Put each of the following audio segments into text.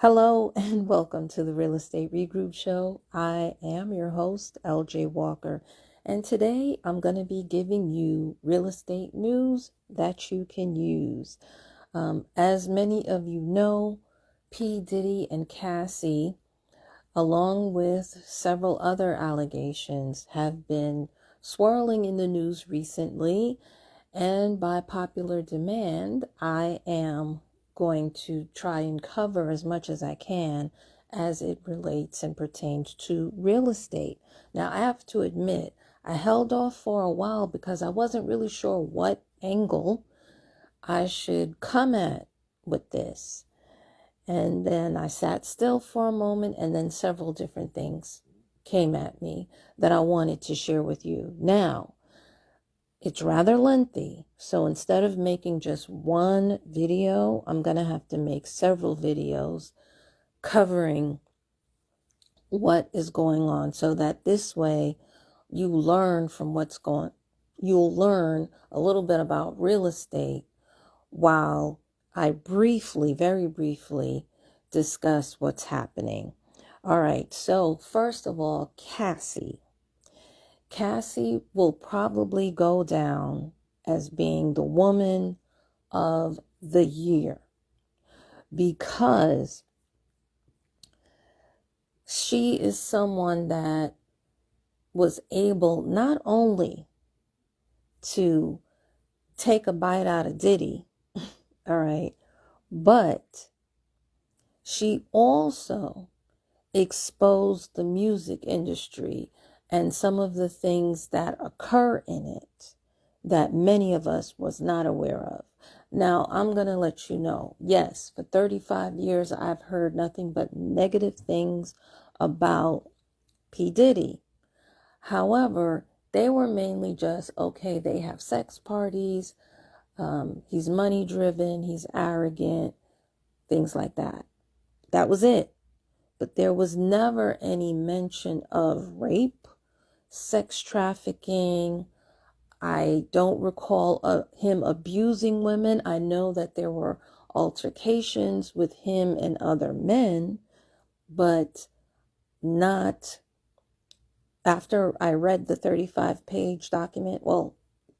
Hello and welcome to the Real Estate Regroup Show. I am your host, LJ Walker, and today I'm going to be giving you real estate news that you can use. As many of you know, P. Diddy and Cassie, along with several other allegations, have been swirling in the news recently, and by popular demand, I am going to try and cover as much as I can as it relates and pertains to real estate. Now, I have to admit, I held off for a while because I wasn't really sure what angle I should come at with this. And then I sat still for a moment, and then several different things came at me that I wanted to share with you. Now, it's rather lengthy, so instead of making just one video, I'm going to have to make several videos covering what is going on so that this way you'll learn a little bit about real estate while I very briefly discuss what's happening. All right, so first of all, Cassie will probably go down as being the woman of the year because she is someone that was able not only to take a bite out of Diddy, all right, but she also exposed the music industry and some of the things that occur in it that many of us was not aware of. Now, I'm going to let you know, yes, for 35 years, I've heard nothing but negative things about P. Diddy. However, they were mainly just, okay, they have sex parties, he's money driven, he's arrogant, things like that. That was it. But there was never any mention of rape, sex trafficking. I don't recall him abusing women. I know that there were altercations with him and other men, but not after I read the 35-page document. Well,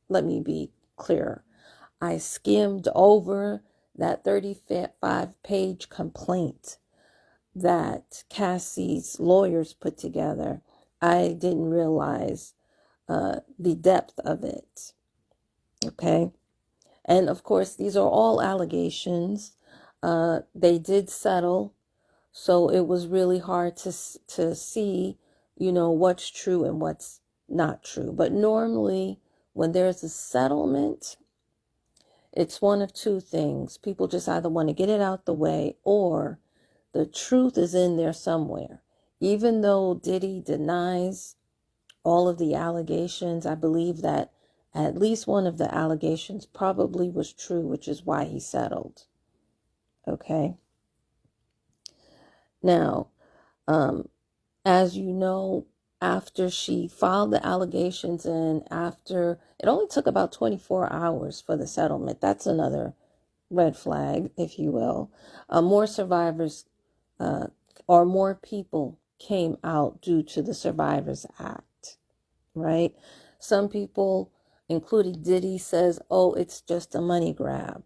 let me be clear. I skimmed over that 35-page complaint that Cassie's lawyers put together. I didn't realize the depth of it. Okay. And of course, these are all allegations. They did settle. So it was really hard to see, what's true and what's not true. But normally when there's a settlement, it's one of two things. People just either want to get it out the way or the truth is in there somewhere. Even though Diddy denies all of the allegations, I believe that at least one of the allegations probably was true, which is why he settled. Okay. Now, as you know, after she filed the allegations and after, it only took about 24 hours for the settlement. That's another red flag, if you will. More survivors or more people came out due to the Survivors Act, right? Some people, including Diddy, says, oh, it's just a money grab.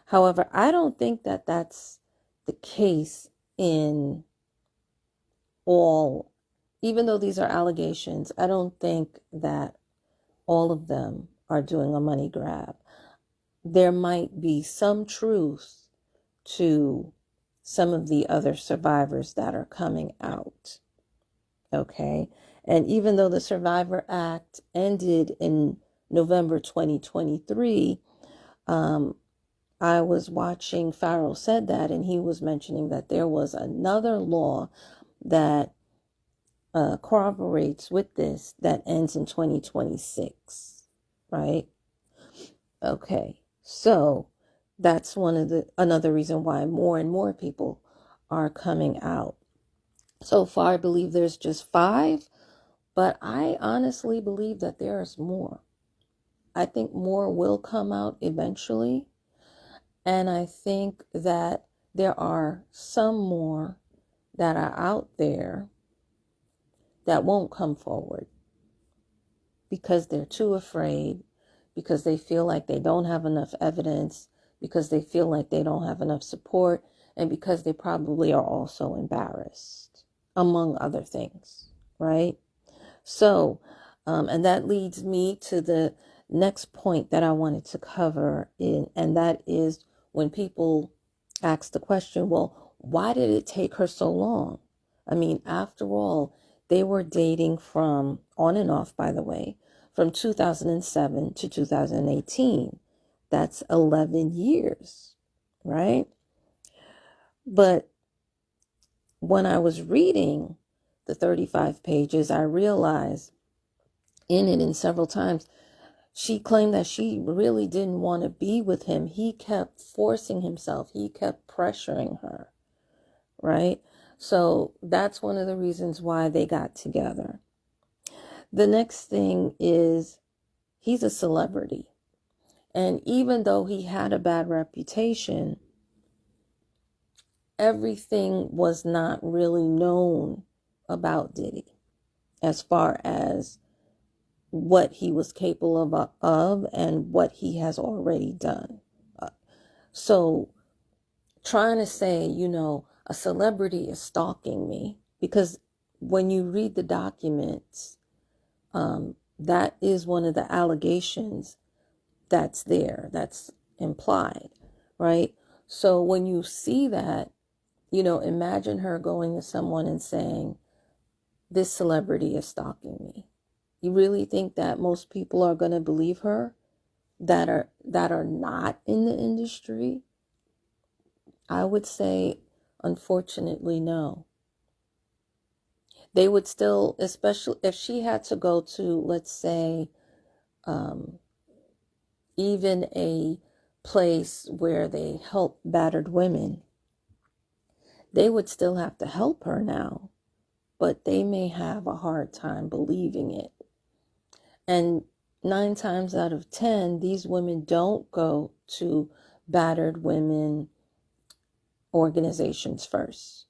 However, I don't think that that's the case in all, even though these are allegations, I don't think that all of them are doing a money grab. There might be some truth to some of the other survivors that are coming out. Okay. And even though the Survivor Act ended in November 2023, I was watching Perils said that, and he was mentioning that there was another law that corroborates with this that ends in 2026, right? Okay. So that's another reason why more and more people are coming out. So far, I believe there's just 5, but I honestly believe that there's more. I think more will come out eventually. And I think that there are some more that are out there that won't come forward because they're too afraid, because they feel like they don't have enough evidence, because they feel like they don't have enough support, and because they probably are also embarrassed, among other things, right? So, and that leads me to the next point that I wanted to cover, and that is when people ask the question, well, why did it take her so long? I mean, after all, they were dating from, on and off, by the way, from 2007 to 2018. That's 11 years, right? But when I was reading the 35 pages, I realized in it, and several times, she claimed that she really didn't want to be with him. He kept forcing himself. He kept pressuring her, right? So that's one of the reasons why they got together. The next thing is he's a celebrity. And even though he had a bad reputation, everything was not really known about Diddy as far as what he was capable of and what he has already done. So trying to say, a celebrity is stalking me, because when you read the documents, that is one of the allegations that's there, that's implied, right? So when you see that, imagine her going to someone and saying, this celebrity is stalking me. You really think that most people are going to believe her that are not in the industry? I would say, unfortunately, no. They would still, especially if she had to go to, let's say, even a place where they help battered women, they would still have to help her now, but they may have a hard time believing it. And 9 times out of 10, these women don't go to battered women organizations first.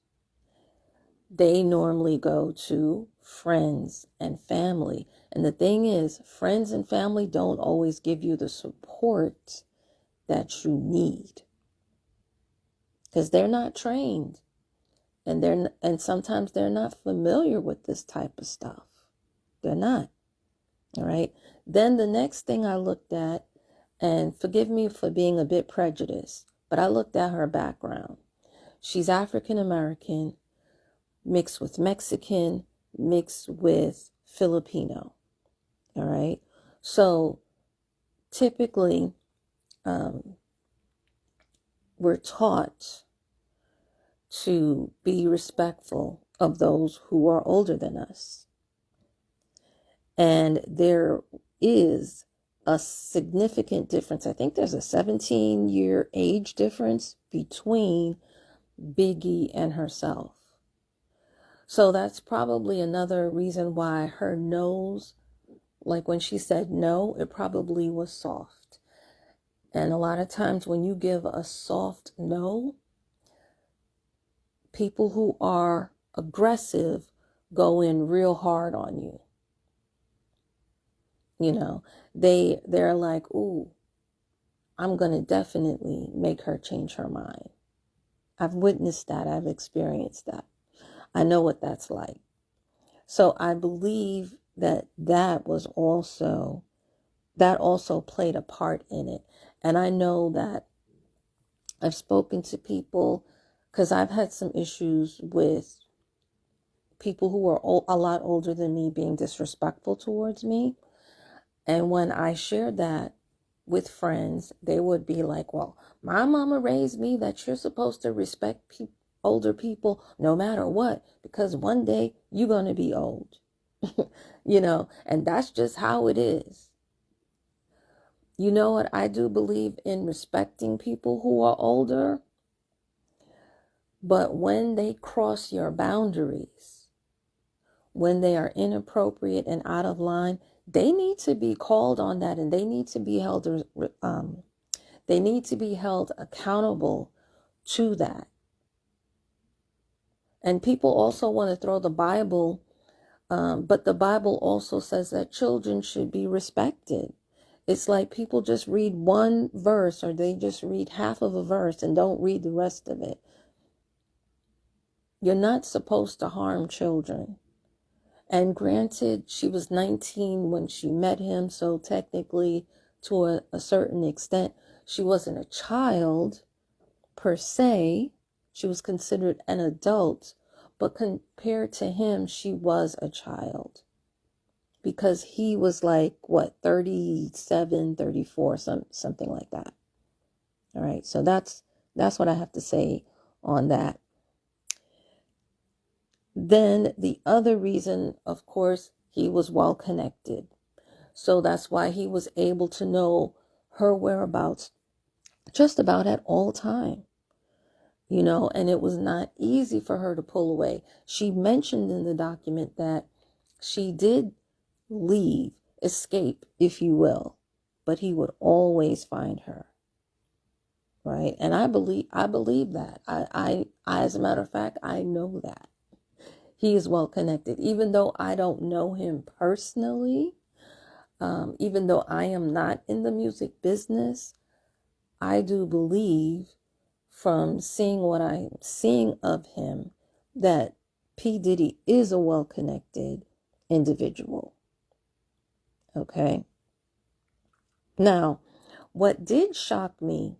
They normally go to friends and family. And the thing is, friends and family don't always give you the support that you need, because they're not trained, and sometimes they're not familiar with this type of stuff. They're not. All right. Then the next thing I looked at, and forgive me for being a bit prejudiced, but I looked at her background. She's African American, mixed with Mexican, mixed with Filipino. All right. So typically, we're taught to be respectful of those who are older than us. And there is a significant difference. I think there's a 17-year age difference between Biggie and herself. So that's probably another reason why her no's, like when she said no, it probably was soft. And a lot of times when you give a soft no, people who are aggressive go in real hard on you. They're like, ooh, I'm going to definitely make her change her mind. I've witnessed that. I've experienced that. I know what that's like. So I believe that also played a part in it. And I know that I've spoken to people, because I've had some issues with people who are a lot older than me being disrespectful towards me. And when I shared that with friends, they would be like, well, my mama raised me that you're supposed to respect older people no matter what, because one day you're going to be old, and that's just how it is. You know what? I do believe in respecting people who are older, but when they cross your boundaries, when they are inappropriate and out of line, they need to be called on that, and they need to be held accountable to that. And people also want to throw the Bible, but the Bible also says that children should be respected. It's like people just read one verse, or they just read half of a verse and don't read the rest of it. You're not supposed to harm children. And granted, she was 19 when she met him, so technically, to a certain extent, she wasn't a child per se. She was considered an adult, but compared to him, she was a child. Because he was like, what, 37, 34, something like that. All right, so that's what I have to say on that. Then the other reason, of course, he was well connected. So that's why he was able to know her whereabouts just about at all time. You know, and it was not easy for her to pull away. She mentioned in the document that she did leave, escape, if you will, but he would always find her. Right? And I believe that. I as a matter of fact, I know that. He is well connected, even though I don't know him personally, even though I am not in the music business. I do believe, from seeing what I'm seeing of him, that P. Diddy is a well-connected individual. Okay. Now, what did shock me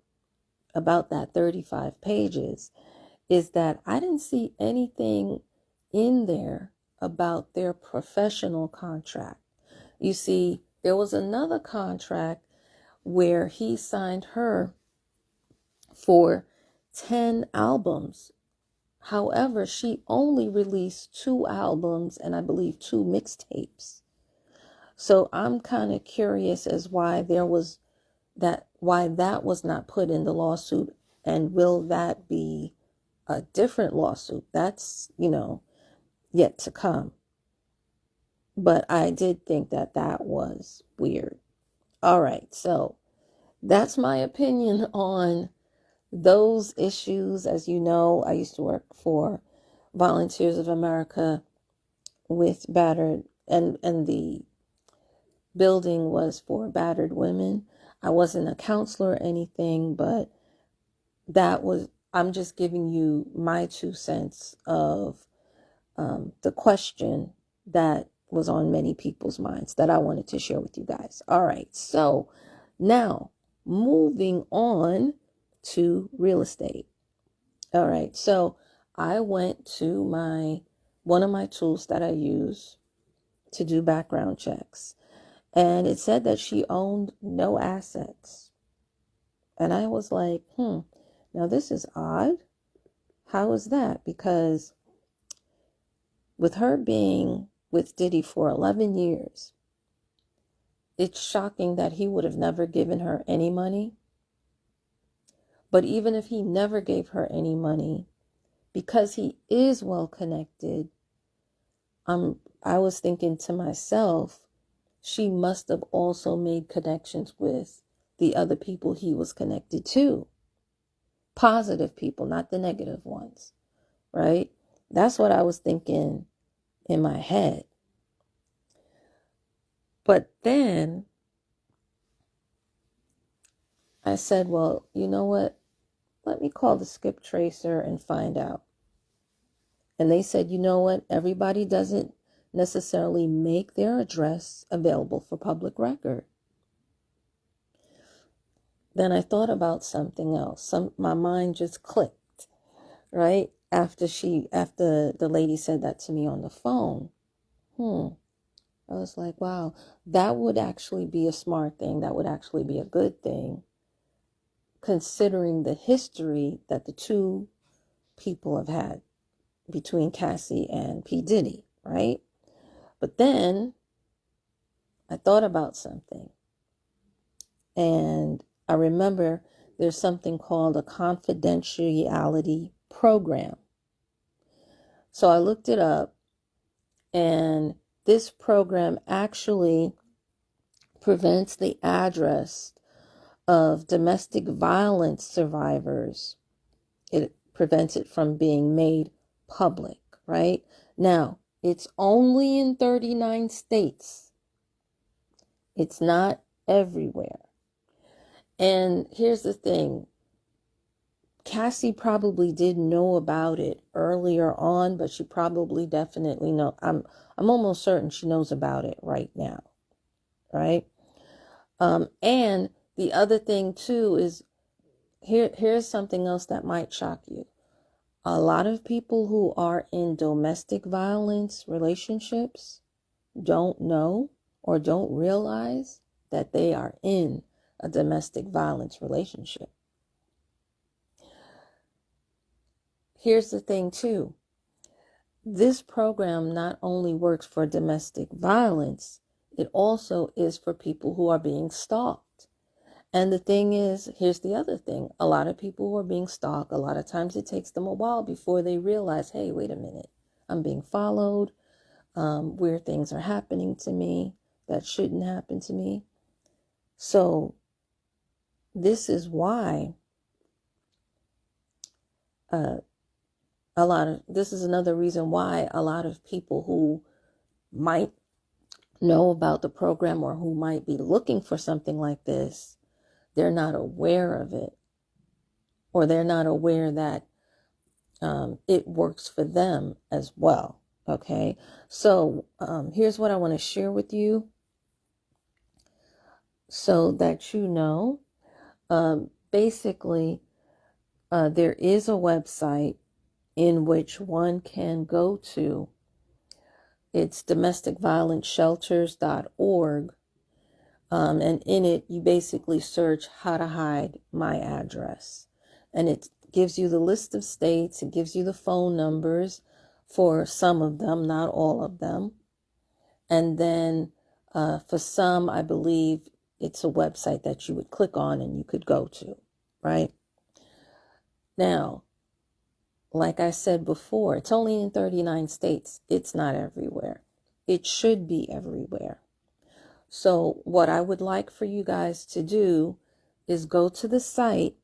about that 35 pages is that I didn't see anything in there about their professional contract. You see, there was another contract where he signed her for 10 albums. However, she only released 2 albums and I believe 2 mixtapes. So I'm kind of curious as why that was not put in the lawsuit, and will that be a different lawsuit? That's, yet to come. But I did think that was weird. All right, so that's my opinion on those issues. As you know, I used to work for Volunteers of America with battered, and the building was for battered women. I wasn't a counselor or anything, but I'm just giving you my 2 cents of the question that was on many people's minds that I wanted to share with you guys. All right, so now moving on to real estate. All right, so I went to one of my tools that I use to do background checks, and it said that she owned no assets. And I was like, now this is odd. How is that? Because with her being with Diddy for 11 years, it's shocking that he would have never given her any money. But even if he never gave her any money, because he is well connected, I was thinking to myself, she must have also made connections with the other people he was connected to. Positive people, not the negative ones, right? That's what I was thinking in my head. But then I said, well, you know what? Let me call the skip tracer and find out. And they said, you know what? Everybody doesn't necessarily make their address available for public record. Then I thought about something else. My mind just clicked, right? After the lady said that to me on the phone. I was like, wow, that would actually be a smart thing. That would actually be a good thing, considering the history that the 2 people have had between Cassie and P. Diddy, right? But then I thought about something, and I remember there's something called a confidentiality program. So I looked it up, and this program actually prevents the address of domestic violence survivors. It prevents it from being made public, right? Now, it's only in 39 states. It's not everywhere. And here's the thing. Cassie probably did know about it earlier on, but she probably definitely know. I'm almost certain she knows about it right now, right? And the other thing too is here's something else that might shock you. A lot of people who are in domestic violence relationships don't know or don't realize that they are in a domestic violence relationship. Here's the thing too. This program not only works for domestic violence, it also is for people who are being stalked. And the thing is, here's the other thing. A lot of people who are being stalked, a lot of times it takes them a while before they realize, hey, wait a minute, I'm being followed. Weird things are happening to me that shouldn't happen to me. So this is why this is another reason why a lot of people who might know about the program or who might be looking for something like this, they're not aware of it, or they're not aware that it works for them as well. Okay, so here's what I want to share with you so that you know. Basically, there is a website in which one can go to. It's domesticviolenceshelters.org. And in it, you basically search how to hide my address. And it gives you the list of states. It gives you the phone numbers for some of them, not all of them. And then for some, I believe it's a website that you would click on and you could go to, right? Now, like I said before, it's only in 39 states. It's not everywhere. It should be everywhere. So what I would like for you guys to do is go to the site,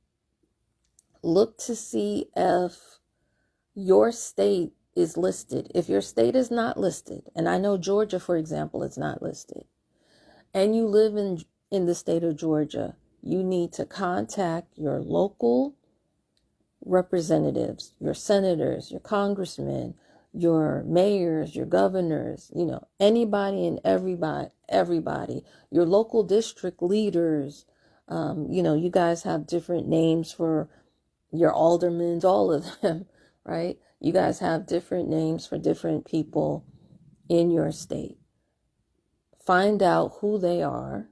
look to see if your state is listed. If your state is not listed, and I know Georgia, for example, is not listed, and you live in the state of Georgia, you need to contact your local representatives, your senators, your congressmen, your mayors, your governors, anybody and everybody, your local district leaders. You guys have different names for your aldermen, all of them, right? You guys have different names for different people in your state. Find out who they are.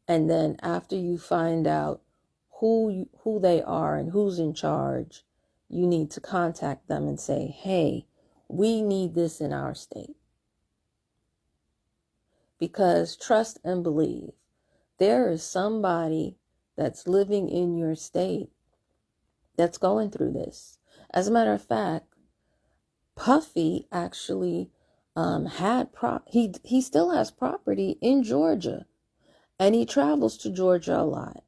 And then after you find out who they are and who's in charge, you need to contact them and say, hey, we need this in our state. Because trust and believe, there is somebody that's living in your state that's going through this. As a matter of fact, Puffy actually he still has property in Georgia, and he travels to Georgia a lot.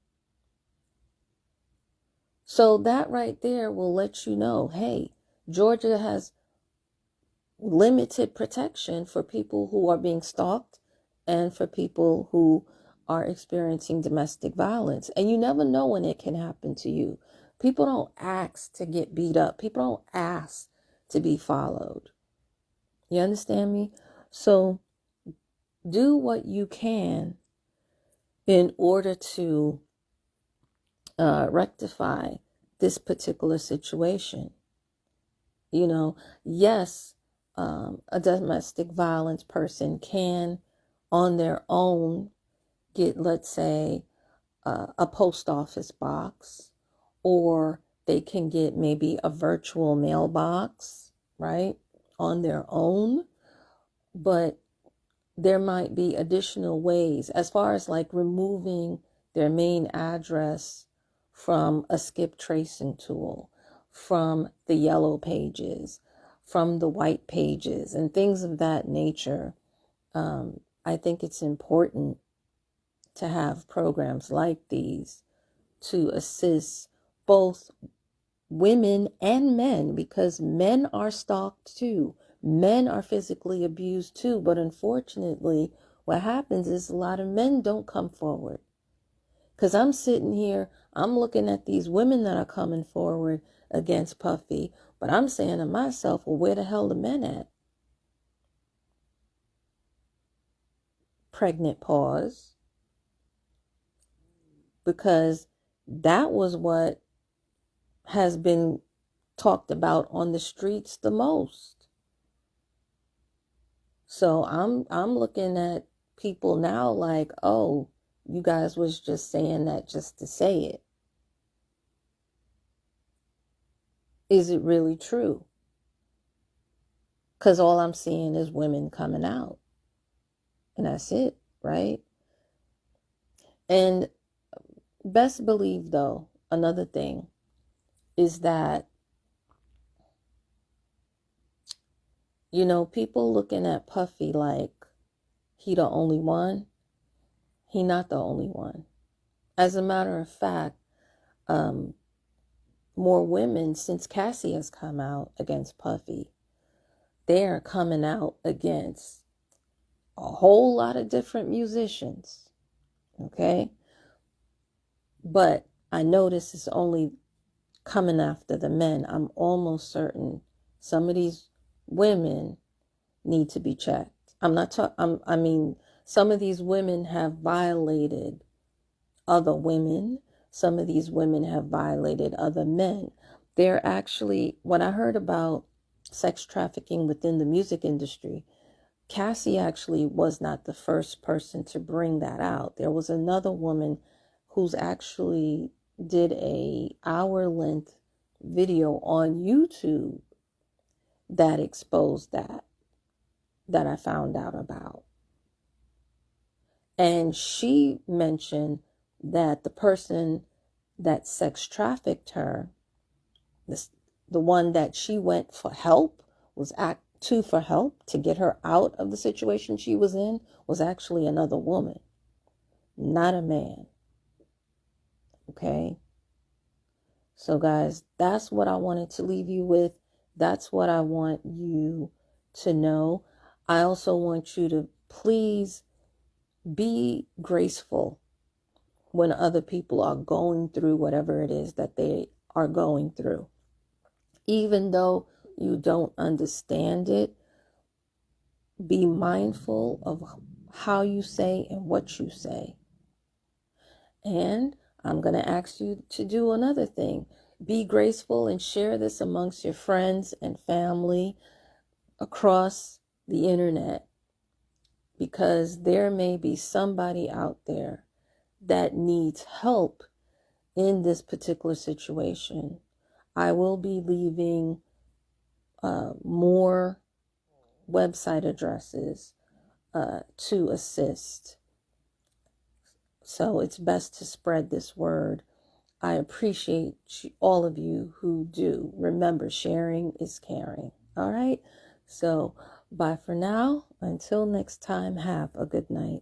So that right there will let you know, hey, Georgia has limited protection for people who are being stalked and for people who are experiencing domestic violence. And you never know when it can happen to you. People don't ask to get beat up. People don't ask to be followed. You understand me? So do what you can in order to rectify this particular situation. Yes, a domestic violence person can on their own get, let's say, a post office box, or they can get maybe a virtual mailbox, right, on their own. But there might be additional ways as far as like removing their main address from a skip tracing tool, from the yellow pages, from the white pages, and things of that nature. I think it's important to have programs like these to assist both women and men, because men are stalked too. Men are physically abused too. But unfortunately, what happens is a lot of men don't come forward. Because I'm sitting here, I'm looking at these women that are coming forward against Puffy, but I'm saying to myself, well, where the hell the men at? Pregnant pause. Because that was what has been talked about on the streets the most. So I'm looking at people now like, oh, you guys was just saying that just to say it. Is it really true? Because all I'm seeing is women coming out. And that's it, right? And best believe, though, another thing is that, you know, people looking at Puffy like he the only one. He not the only one. As a matter of fact, more women, since Cassie has come out against Puffy, they're coming out against a whole lot of different musicians, okay? But I notice it's only coming after the men. I'm almost certain some of these women need to be checked. I mean, some of these women have violated other women. Some of these women have violated other men. They're actually, when I heard about sex trafficking within the music industry, Cassie actually was not the first person to bring that out. There was another woman who's actually did a hour-length video on YouTube that exposed that I found out about. And she mentioned that the person that sex trafficked her, the one that she went for help, for help to get her out of the situation she was in, was actually another woman, not a man. Okay? So guys, that's what I wanted to leave you with. That's what I want you to know. I also want you to please be graceful when other people are going through whatever it is that they are going through. Even though you don't understand it, be mindful of how you say and what you say. And I'm going to ask you to do another thing. Be graceful and share this amongst your friends and family across the internet, because there may be somebody out there that needs help in this particular situation. I will be leaving more website addresses to assist. So it's best to spread this word. I appreciate all of you who do. Remember, sharing is caring. All right? So bye for now. Until next time, have a good night.